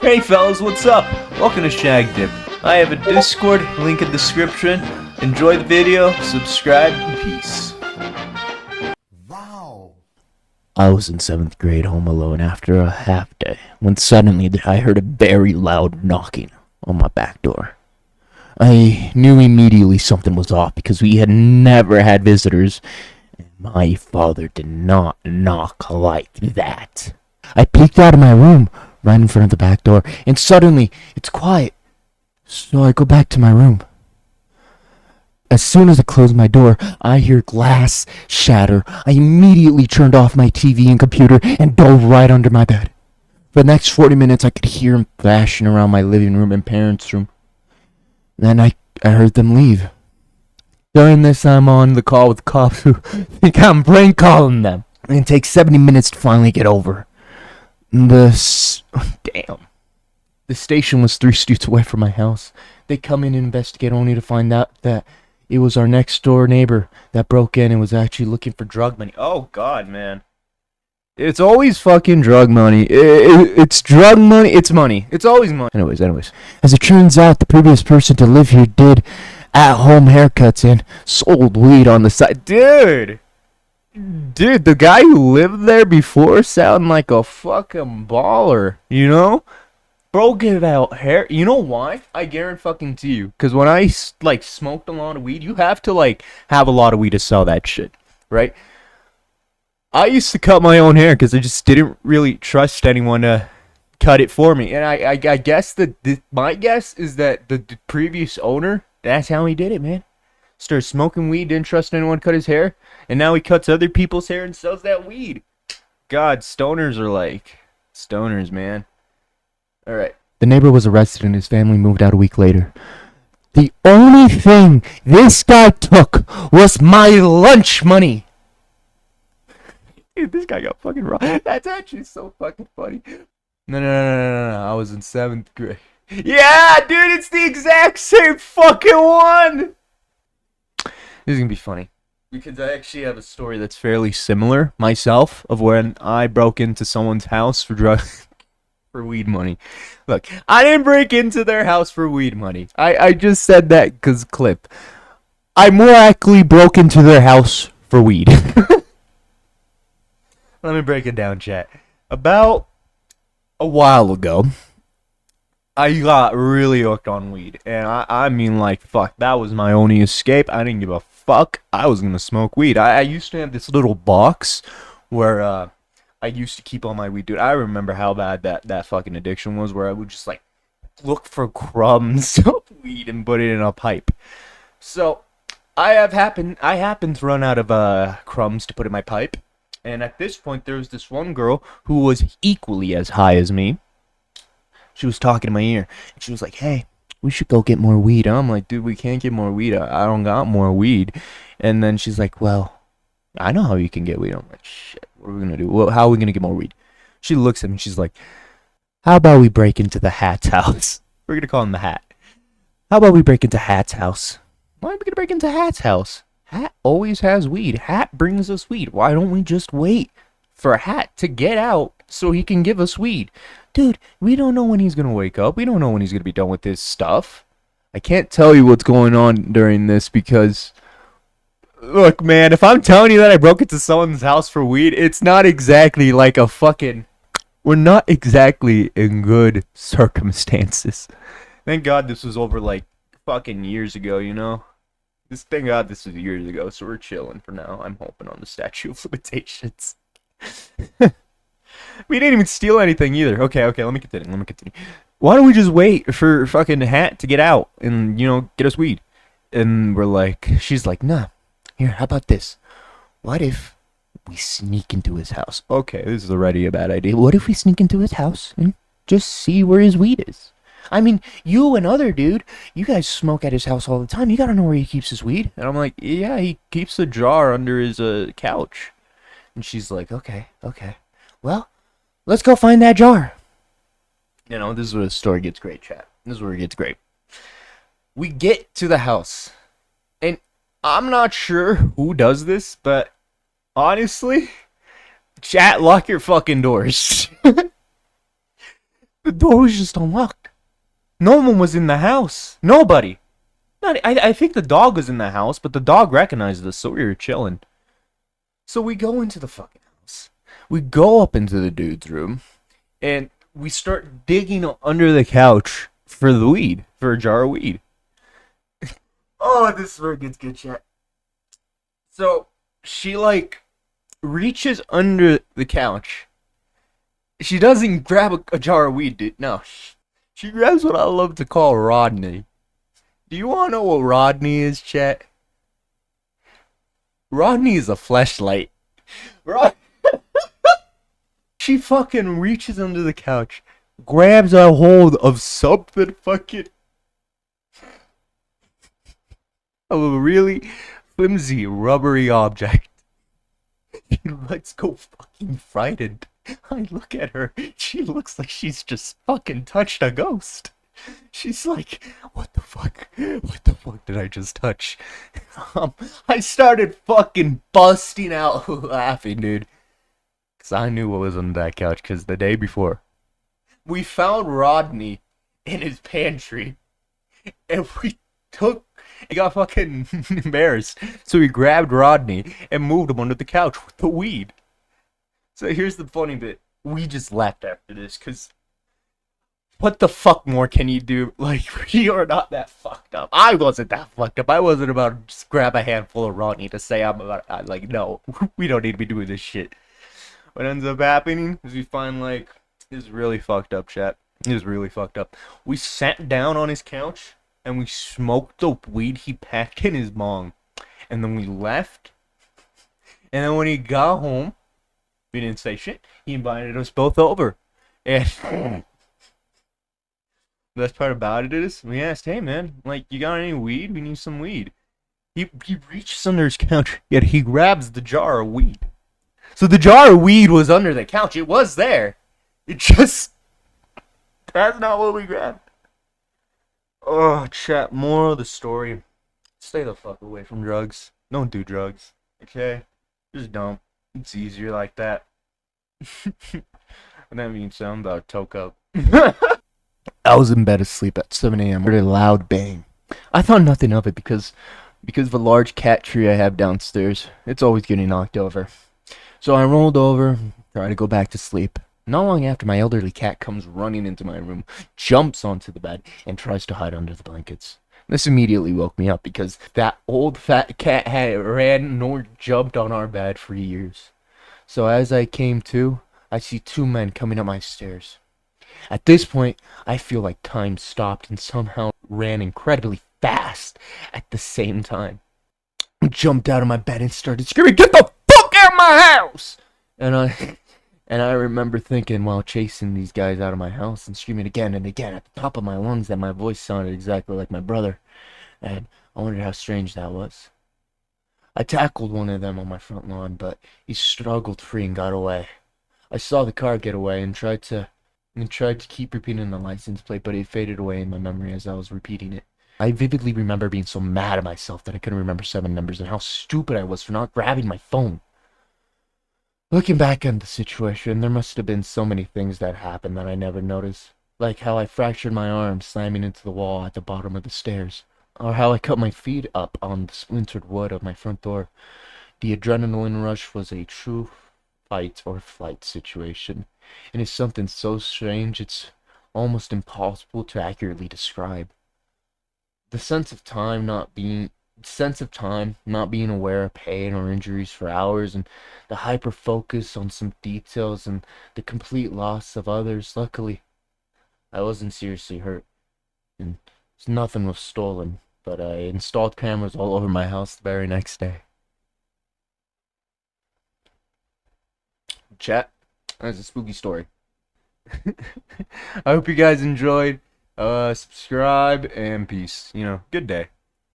Hey fellas, what's up? Welcome to Shag Dip. I have a Discord, link in the description. Enjoy the video, subscribe, and peace. Wow. I was in 7th grade home alone after a half day when suddenly I heard a very loud knocking on my back door. I knew immediately something was off because we had never had visitors, and my father did not knock like that. I peeked out of my room right in front of the back door, and suddenly it's quiet, so I go back to my room. As soon as I close my door, I hear glass shatter. I immediately turned off my TV and computer and dove right under my bed. For the next 40 minutes, I could hear them thrashing around my living room and parents' room. Then I heard them leave. During this, I'm on the call with the cops who think I'm prank calling them. And it takes 70 minutes to finally get over. The station was 3 streets away from my house. They come in and investigate only to find out that it was our next door neighbor that broke in and was actually looking for drug money. Oh god, man. It's always fucking drug money. It's drug money. It's money. It's always money. Anyways. As it turns out, the previous person to live here did at-home haircuts and sold weed on the side. Dude, the guy who lived there before sounded like a fucking baller, you know? Broken out hair. You know why? I guarantee you. Because when I, smoked a lot of weed, you have to, have a lot of weed to sell that shit, right? I used to cut my own hair because I just didn't really trust anyone to cut it for me. And I guess my guess is that the previous owner, that's how he did it, man. Started smoking weed, didn't trust anyone to cut his hair, and now he cuts other people's hair and sells that weed. God, stoners are stoners, man. Alright. The neighbor was arrested and his family moved out a week later. The only thing this guy took was my lunch money. Dude, this guy got fucking wrong. That's actually so fucking funny. No. I was in 7th grade. Yeah, dude, it's the exact same fucking one. This is gonna be funny because I actually have a story that's fairly similar myself of when I broke into someone's house for for weed money. Look, I didn't break into their house for weed money. I just said that because clip. I more accurately broke into their house for weed. Let me break it down, chat. About a while ago, I got really hooked on weed. And I mean, fuck, that was my only escape. I didn't give a fuck. I was gonna smoke weed. I used to have this little box where I used to keep all my weed. Dude, I remember how bad that fucking addiction was, where I would just, look for crumbs of weed and put it in a pipe. So, I happened to run out of crumbs to put in my pipe. And at this point, there was this one girl who was equally as high as me. She was talking in my ear. And she was like, hey, we should go get more weed. I'm like, dude, we can't get more weed. I don't got more weed. And then she's like, well, I know how you can get weed. I'm like, shit, what are we going to do? Well, how are we going to get more weed? She looks at me and she's like, how about we break into the Hat's house? We're going to call him the Hat. How about we break into Hat's house? Why are we going to break into Hat's house? Hat always has weed. Hat brings us weed. Why don't we just wait for Hat to get out so he can give us weed? Dude, we don't know when he's going to wake up. We don't know when he's going to be done with this stuff. I can't tell you what's going on during this because, look, man, if I'm telling you that I broke into someone's house for weed, it's not exactly like a fucking... We're not exactly in good circumstances. Thank God this was over, fucking years ago, you know? Thank God this was years ago, so we're chilling for now. I'm hoping on the statute of limitations. We didn't even steal anything either. Okay, let me continue. Why don't we just wait for fucking Hat to get out and, get us weed? And she's like, nah. Here, how about this? What if we sneak into his house? Okay, this is already a bad idea. What if we sneak into his house and just see where his weed is? I mean, you and other dude, you guys smoke at his house all the time. You gotta know where he keeps his weed. And I'm like, yeah, he keeps a jar under his couch. And she's like, okay. Well, let's go find that jar. This is where the story gets great, chat. This is where it gets great. We get to the house. And I'm not sure who does this, but honestly, chat, lock your fucking doors. The door was just unlocked. No one was in the house. Nobody. I think the dog was in the house, but the dog recognized us, so we were chilling. So we go into the fucking house. We go up into the dude's room, and we start digging under the couch for the weed, for a jar of weed. Oh, this is where it gets good, chat. So she reaches under the couch. She doesn't grab a jar of weed, dude. No, she grabs what I love to call Rodney. Do you want to know what Rodney is, chat? Rodney is a fleshlight. Rod- she fucking reaches under the couch, grabs a hold of something fucking of a really flimsy, rubbery object. She lets go fucking frightened. I look at her. She looks like she's just fucking touched a ghost. She's like, what the fuck? What the fuck did I just touch? I started fucking busting out laughing, dude. Because I knew what was under that couch. Because the day before, we found Rodney in his pantry. And he got fucking embarrassed. So he grabbed Rodney and moved him under the couch with the weed. So here's the funny bit. We just left after this, because what the fuck more can you do? Like, we are not that fucked up. I wasn't that fucked up. I wasn't about to just grab a handful of Rodney to say no, we don't need to be doing this shit. What ends up happening is we find, this is really fucked up, chat. This is really fucked up. We sat down on his couch, and we smoked the weed he packed in his bong. And then we left. And then when he got home, we didn't say shit. He invited us both over. And the best part about it is, we asked, hey man, you got any weed? We need some weed. He reaches under his couch, yet he grabs the jar of weed. So the jar of weed was under the couch. It was there. It just... That's not what we grabbed. Oh, chat, moral of the story. Stay the fuck away from drugs. Don't do drugs. Okay? Just don't. It's easier like that. That means I'm about to toke up. I was in bed asleep at 7 a.m. I heard a loud bang. I thought nothing of it because of a large cat tree I have downstairs. It's always getting knocked over. So I rolled over, tried to go back to sleep. Not long after, my elderly cat comes running into my room, jumps onto the bed, and tries to hide under the blankets. This immediately woke me up because that old fat cat had ran nor jumped on our bed for years. So as I came to, I see two men coming up my stairs. At this point, I feel like time stopped and somehow ran incredibly fast at the same time. I jumped out of my bed and started screaming, "Get the fuck out of my house!" And I remember thinking while chasing these guys out of my house and screaming again and again at the top of my lungs that my voice sounded exactly like my brother. And I wondered how strange that was. I tackled one of them on my front lawn, but he struggled free and got away. I saw the car get away and tried to keep repeating the license plate, but it faded away in my memory as I was repeating it. I vividly remember being so mad at myself that I couldn't remember 7 numbers and how stupid I was for not grabbing my phone. Looking back on the situation, there must have been so many things that happened that I never noticed. Like how I fractured my arm slamming into the wall at the bottom of the stairs. Or how I cut my feet up on the splintered wood of my front door. The adrenaline rush was a true fight or flight situation. And it's something so strange it's almost impossible to accurately describe. The sense of time not being aware of pain or injuries for hours, and the hyper focus on some details and the complete loss of others. Luckily, I wasn't seriously hurt, and nothing was stolen, but I installed cameras all over my house the very next day. Chat, that's a spooky story. I hope you guys enjoyed. Subscribe and peace. Good day.